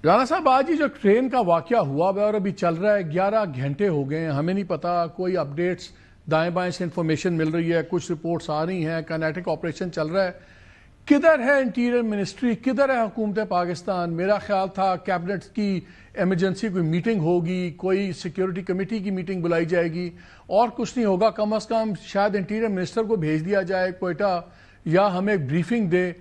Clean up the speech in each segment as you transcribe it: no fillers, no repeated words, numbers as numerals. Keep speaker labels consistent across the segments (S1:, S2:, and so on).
S1: رانا صاحب آج ہی جو ٹرین کا واقعہ ہوا ہے اور ابھی چل رہا ہے 11 گھنٹے ہو گئے ہیں، ہمیں نہیں پتا، کوئی اپڈیٹس دائیں بائیں سے انفارمیشن مل رہی ہے، کچھ رپورٹس آ رہی ہیں، کائنیٹک آپریشن چل رہا ہے. کدھر ہے انٹیریئر منسٹری، کدھر ہے حکومت پاکستان؟ میرا خیال تھا کیبنٹ کی ایمرجنسی کوئی میٹنگ ہوگی، کوئی سیکیورٹی کمیٹی کی میٹنگ بلائی جائے گی اور کچھ نہیں ہوگا. کم از کم شاید انٹیریئر منسٹر کو بھیج دیا جائے کوئٹہ یا ہمیں بریفنگ دے.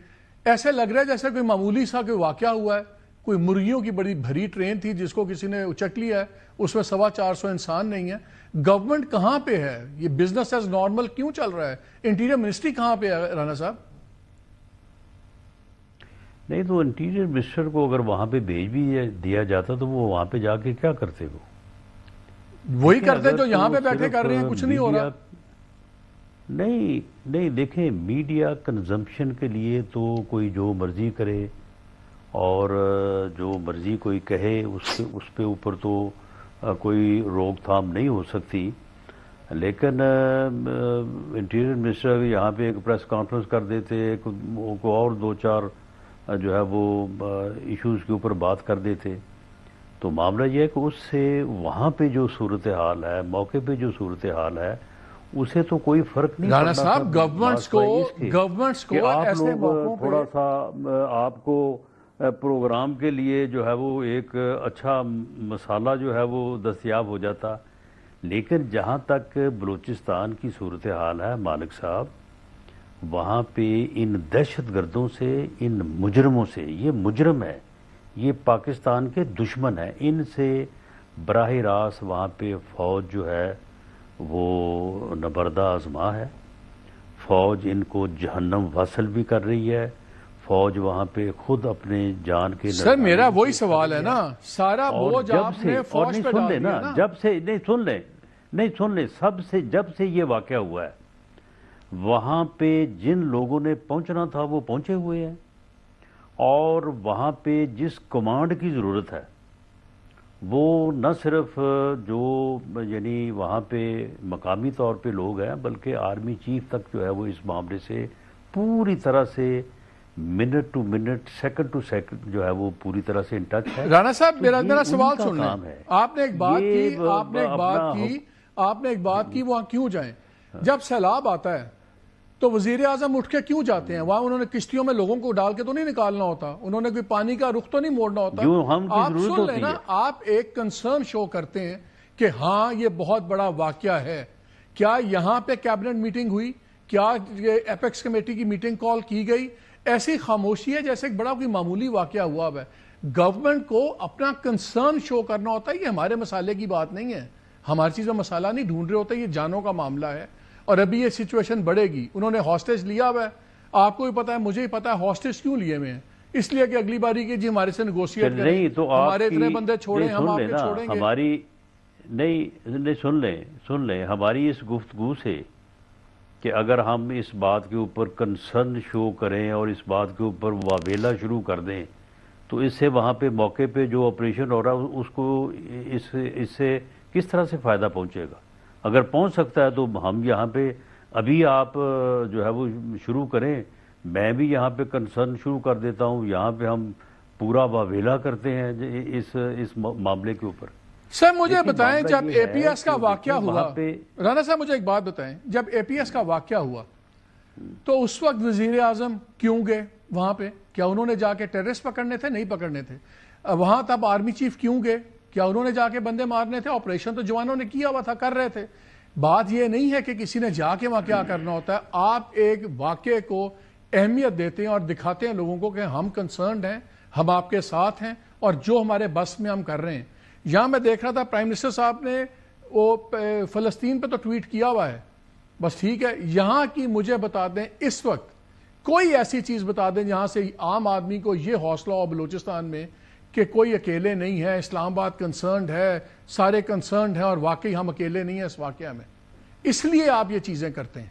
S1: ایسے لگ رہا ہے جیسے کوئی معمولی سا کوئی واقعہ ہوا ہے. کوئی مرغیوں کی بڑی بھری ٹرین تھی جس کو کسی نے اچک لیا ہے، اس میں 450 انسان نہیں ہے. گورنمنٹ کہاں پہ ہے؟ یہ بزنس ایز نارمل کیوں چل رہا ہے؟ انٹیریئر منسٹری کہاں پہ ہے رانا صاحب؟
S2: نہیں تو انٹیریئر منسٹر کو اگر وہاں پہ بھیج بھی دیا جاتا تو وہ وہاں پہ جا کے کیا کرتے؟
S1: وہی کرتے جو یہاں پہ بیٹھے کر رہے ہیں، کچھ نہیں ہو رہا.
S2: نہیں دیکھیں، میڈیا کنزمپشن کے لیے تو کوئی جو مرضی کرے اور جو مرضی کوئی کہے اس پہ اوپر تو کوئی روک تھام نہیں ہو سکتی. لیکن انٹیریئر منسٹر یہاں پہ ایک پریس کانفرنس کر دیتے اور دو چار جو ہے وہ ایشوز کے اوپر بات کر دیتے تو معاملہ یہ ہے کہ اس سے وہاں پہ جو صورتحال ہے، موقع پہ جو صورتحال ہے، اسے تو کوئی فرق نہیں پڑنا.
S1: رانا صاحب گورنمنٹس کو
S2: آپ
S1: ایسے
S2: لوگ
S1: موقعوں
S2: تھوڑا
S1: پہ
S2: سا آپ کو پروگرام کے لیے جو ہے وہ ایک اچھا مسالہ جو ہے وہ دستیاب ہو جاتا. لیکن جہاں تک بلوچستان کی صورتحال ہے مالک صاحب، وہاں پہ ان دہشت گردوں سے، ان مجرموں سے، یہ مجرم ہے، یہ پاکستان کے دشمن ہیں، ان سے براہ راست وہاں پہ فوج جو ہے وہ نبردہ آزما ہے. فوج ان کو جہنم واصل بھی کر رہی ہے. فوج وہاں پہ خود اپنے جان کے
S1: سر میرا وہی سوال ہے نا، سارا بوجھ
S2: جب
S1: آپ
S2: سے،
S1: نے
S2: اور
S1: فوج
S2: نہیں
S1: پہ
S2: سن
S1: ڈال
S2: لیں
S1: دیا
S2: نا،
S1: نا.
S2: جب سے نہیں سن لیں جب سے یہ واقعہ ہوا ہے وہاں پہ جن لوگوں نے پہنچنا تھا وہ پہنچے ہوئے ہیں، اور وہاں پہ جس کمانڈ کی ضرورت ہے وہ نہ صرف جو یعنی وہاں پہ مقامی طور پہ لوگ ہیں بلکہ آرمی چیف تک جو ہے وہ اس معاملے سے پوری طرح سے minute to minute, second to second جو ہے وہ پوری طرح سے ان ٹچ ہے.
S1: رانا صاحب
S2: تو
S1: میرا
S2: یہ انہی
S1: سوال
S2: کا
S1: سن لیں.
S2: کام ہے.
S1: آپ نے ایک بات کی وہاں کیوں جائیں؟ جب سیلاب آتا ہے تو وزیر اعظم اٹھ کے کیوں جاتے ہیں وہاں؟ انہوں نے کشتیوں میں لوگوں کو ڈال کے تو نہیں نکالنا ہوتا، انہوں نے کوئی پانی کا رخ تو نہیں موڑنا ہوتا.
S2: جو ہم کی
S1: آپ
S2: ضرورت
S1: سن
S2: ہوتی
S1: لینا،
S2: ہے.
S1: آپ ایک کنسرن شو کرتے ہیں کہ ہاں یہ بہت بڑا واقعہ ہے. کیا یہاں پہ کیبنٹ میٹنگ ہوئی؟ کیا یہ ایپیکس کمیٹی کی میٹنگ کال کی گئی؟ ایسی خاموشی ہے جیسے ایک بڑا کوئی معمولی واقعہ ہوا ہے. گورنمنٹ کو اپنا کنسرن شو کرنا ہوتا ہے. یہ ہمارے مسالے کی بات نہیں ہے، ہماری چیز میں مسالہ نہیں ڈھونڈ رہے ہوتے، یہ جانوں کا معاملہ ہے اور ابھی یہ سچویشن بڑھے گی. انہوں نے ہاسٹیج لیا ہوا ہے، آپ کو بھی پتا ہے، مجھے ہی پتا ہے ہاسٹیج کیوں لیے ہوئے ہیں. اس لیے کہ اگلی باری کی جی ہمارے سے نیگوشیٹ کریں،
S2: نہیں تو
S1: ہمارے اتنے بندے چھوڑیں، ہم
S2: سن
S1: آپ
S2: لیں
S1: کے
S2: نا
S1: چھوڑیں گے.
S2: ہماری نہیں سن لیں ہماری اس گفتگو سے کہ اگر ہم اس بات کے اوپر کنسرن شو کریں اور اس بات کے اوپر واویلا شروع کر دیں تو اس سے وہاں پہ موقع پہ جو آپریشن ہو رہا ہے اس کو اس سے کس طرح سے فائدہ پہنچے گا؟ اگر پہنچ سکتا ہے تو ہم یہاں پہ ابھی آپ جو ہے وہ شروع کریں، میں بھی یہاں پہ کنسرن شروع کر دیتا ہوں، یہاں پہ ہم پورا واویلا کرتے ہیں اس معاملے کے اوپر.
S1: سر مجھے بتائیں جب
S2: یہ
S1: اے
S2: ہے
S1: پی ایس کا
S2: کہ
S1: واقعہ
S2: دیکھیں وہاں
S1: ہوا،
S2: پہ
S1: رانا صاحب مجھے ایک بات بتائیں، جب اے پی ایس کا واقعہ ہوا تو اس وقت وزیر اعظم کیوں گئے وہاں پہ؟ کیا انہوں نے جا کے ٹیررسٹ پکڑنے تھے؟ نہیں پکڑنے تھے. وہاں تب آرمی چیف کیوں گئے؟ کیا انہوں نے جا کے بندے مارنے تھے؟ آپریشن تو جوانوں نے کیا ہوا تھا، کر رہے تھے. بات یہ نہیں ہے کہ کسی نے جا کے وہاں کیا کرنا ہوتا ہے. آپ ایک واقعے کو اہمیت دیتے ہیں اور دکھاتے ہیں لوگوں کو کہ ہم کنسرنڈ ہیں، ہم آپ کے ساتھ ہیں اور جو ہمارے بس میں ہم کر رہے ہیں. یہاں میں دیکھ رہا تھا پرائم منسٹر صاحب نے وہ فلسطین پہ تو ٹویٹ کیا ہوا ہے، بس ٹھیک ہے. یہاں کی مجھے بتا دیں اس وقت کوئی ایسی چیز بتا دیں جہاں سے عام آدمی کو یہ حوصلہ ہو بلوچستان میں کہ کوئی اکیلے نہیں ہے، اسلام آباد کنسرنڈ ہے، سارے کنسرنڈ ہیں اور واقعی ہم اکیلے نہیں ہیں اس واقعہ میں. اس لیے آپ یہ چیزیں کرتے ہیں.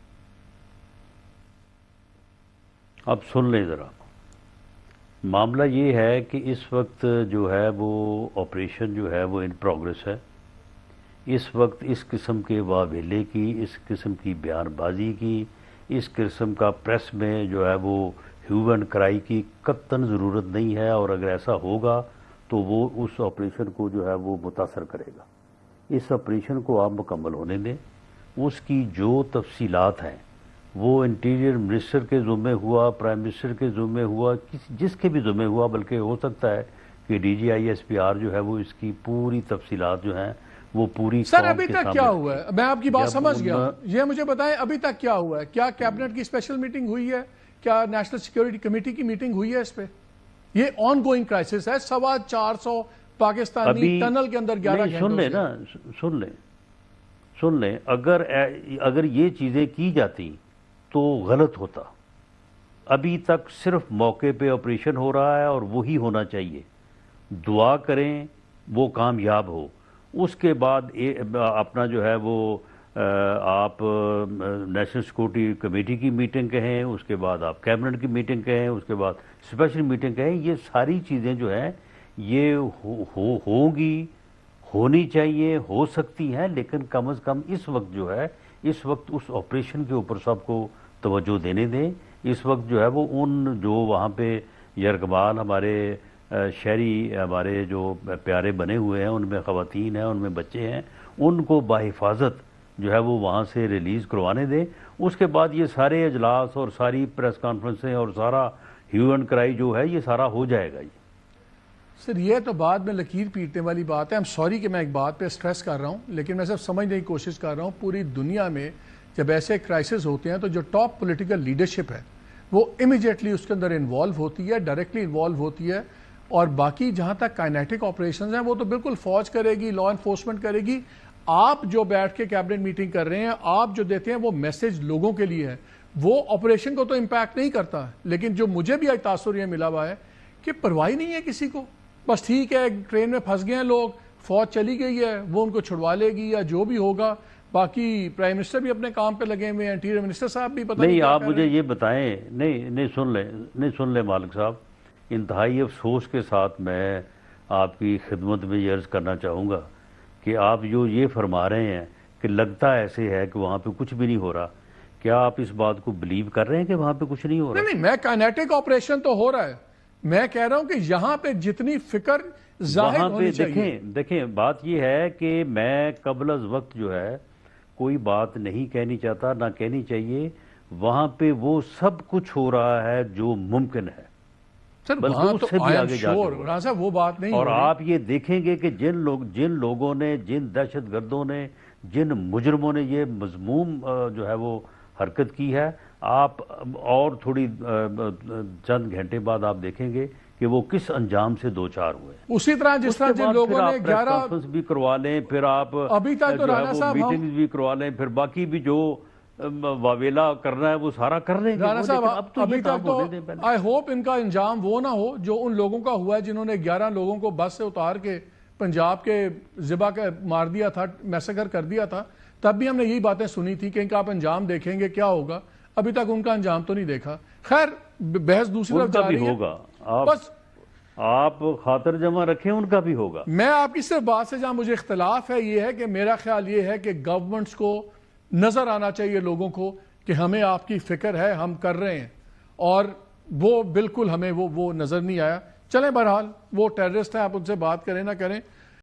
S2: اب سن لیں ذرا، معاملہ یہ ہے کہ اس وقت جو ہے وہ آپریشن جو ہے وہ ان پروگرس ہے. اس وقت اس قسم کے واویلے کی، اس قسم کی بیان بازی کی، اس قسم کا پریس میں جو ہے وہ ہیو اینڈ کرائی کی قطعاً ضرورت نہیں ہے. اور اگر ایسا ہوگا تو وہ اس آپریشن کو جو ہے وہ متاثر کرے گا. اس آپریشن کو آپ مکمل ہونے دیں. اس کی جو تفصیلات ہیں وہ انٹیریئر منسٹر کے ذمے ہوا, پرائم منسٹر کے ذمے ہوا, جس کے بھی ذمے ہوا, بلکہ ہو سکتا ہے کہ D G I S P R جو ہے وہ اس کی پوری تفصیلات جو ہیں وہ پوری
S1: سر ابھی تک کیا ہوا ہے؟ میں آپ کی بات سمجھ گیا ہوں. یہ مجھے بتائیں ابھی تک کیا ہوا ہے؟ کیا کیبنٹ کی اسپیشل میٹنگ ہوئی ہے؟ کیا نیشنل سیکیورٹی کمیٹی کی میٹنگ ہوئی ہے اس پہ؟ یہ آن گوئنگ کرائسس ہے. 450 پاکستانی ٹنل کے اندر 11 گھنٹوں
S2: سن لیں نا, سن لیں. اگر یہ چیزیں کی جاتی تو غلط ہوتا. ابھی تک صرف موقع پہ آپریشن ہو رہا ہے اور وہی ہونا چاہیے. دعا کریں وہ کامیاب ہو. اس کے بعد اپنا جو ہے وہ آپ نیشنل سیکورٹی کمیٹی کی میٹنگ کہیں, اس کے بعد آپ کیبنٹ کی میٹنگ کہیں, اس کے بعد اسپیشل میٹنگ کہیں. یہ ساری چیزیں جو ہیں یہ ہوگی, ہونی چاہیے, ہو سکتی ہیں, لیکن کم از کم اس وقت جو ہے اس وقت اس آپریشن کے اوپر سب کو توجہ دینے دیں. اس وقت جو ہے وہ ان جو وہاں پہ یرغمال ہمارے شہری ہمارے جو پیارے بنے ہوئے ہیں, ان میں خواتین ہیں, ان میں بچے ہیں, ان کو بحفاظت جو ہے وہ وہاں سے ریلیز کروانے دیں. اس کے بعد یہ سارے اجلاس اور ساری پریس کانفرنسیں اور سارا ہیو اینڈ کرائی جو ہے یہ سارا ہو جائے گا.
S1: سر یہ تو بعد میں لکیر پیٹنے والی بات ہے. I'm سوری کہ میں ایک بات پہ سٹریس کر رہا ہوں, لیکن میں صرف سمجھنے کی کوشش کر رہا ہوں. پوری دنیا میں جب ایسے کرائسس ہوتے ہیں تو جو ٹاپ پولیٹیکل لیڈرشپ ہے وہ امیجیٹلی اس کے اندر انوالو ہوتی ہے, ڈائریکٹلی انوالو ہوتی ہے. اور باقی جہاں تک کائنیٹک آپریشنز ہیں وہ تو بالکل فوج کرے گی, لا انفورسمنٹ کرے گی. آپ جو بیٹھ کے کیبنٹ میٹنگ کر رہے ہیں, آپ جو دیتے ہیں وہ میسج لوگوں کے لیے ہے, وہ آپریشن کو تو امپیکٹ نہیں کرتا. لیکن جو مجھے بھی آج تاثر یہ ملا ہوا ہے کہ پرواہ نہیں ہے کسی کو. بس ٹھیک ہے, ٹرین میں پھنس گئے ہیں لوگ, فوج چلی گئی ہے, وہ ان کو چھڑوا لے گی یا جو بھی ہوگا. باقی پرائم منسٹر بھی اپنے کام پہ لگے ہوئے ہیں, انٹیریئر منسٹر صاحب بھی پتہ
S2: نہیں. آپ مجھے یہ بتائیں, نہیں سن لیں مالک صاحب, انتہائی افسوس کے ساتھ میں آپ کی خدمت میں یہ عرض کرنا چاہوں گا کہ آپ جو یہ فرما رہے ہیں کہ لگتا ایسے ہے کہ وہاں پہ کچھ بھی نہیں ہو رہا, کیا آپ اس بات کو بلیو کر رہے ہیں کہ وہاں پہ کچھ نہیں ہو رہا؟
S1: نہیں, میں کائنیٹک آپریشن تو ہو رہا ہے. میں کہہ رہا ہوں کہ یہاں پہ جتنی فکر ظاہر ہونی چاہیے.
S2: دیکھیں بات یہ ہے کہ میں قبل از وقت جو ہے کوئی بات نہیں کہنی چاہتا, نہ کہنی چاہیے. وہاں پہ وہ سب کچھ ہو رہا ہے جو ممکن ہے,
S1: سر وہاں تو I am sure رانا صاحب وہ بات نہیں.
S2: اور آپ یہ دیکھیں گے کہ جن لوگوں نے, جن دہشت گردوں نے, جن مجرموں نے یہ مذموم جو ہے وہ حرکت کی ہے, آپ اور تھوڑی چند گھنٹے بعد آپ دیکھیں گے کہ وہ کس انجام سے دوچار ہوئے.
S1: اسی طرح جس طرح جن لوگوں نے 11
S2: کانفرنس بھی کروا لیں, پھر آپ
S1: ابھی تک تو رانا صاحب
S2: میٹنگز بھی کروا لیں, پھر باقی بھی جو واویلا کرنا ہے وہ سارا کر لیں گے.
S1: رانا صاحب ابھی تک تو آئی ہوپ ان کا انجام وہ نہ ہو جو ان لوگوں کا ہوا ہے جنہوں نے 11 لوگوں کو بس سے اتار کے پنجاب کے ذبح مار دیا تھا, میسیکر کر دیا تھا. تب بھی ہم نے یہی باتیں سنی تھی کہ ان کا آپ انجام دیکھیں گے کیا ہوگا. ابھی تک ان کا انجام تو نہیں دیکھا. خیر بحث دوسری طرف جا رہی ہے.
S2: ہوگا بس آپ خاطر جمع رکھیں, ان کا بھی ہوگا.
S1: میں آپ کی صرف بات سے جہاں مجھے اختلاف ہے یہ ہے کہ میرا خیال یہ ہے کہ گورنمنٹس کو نظر آنا چاہیے لوگوں کو کہ ہمیں آپ کی فکر ہے, ہم کر رہے ہیں, اور وہ بالکل ہمیں وہ نظر نہیں آیا. چلیں بہرحال وہ ٹیررسٹ ہیں, آپ ان سے بات کریں نہ کریں,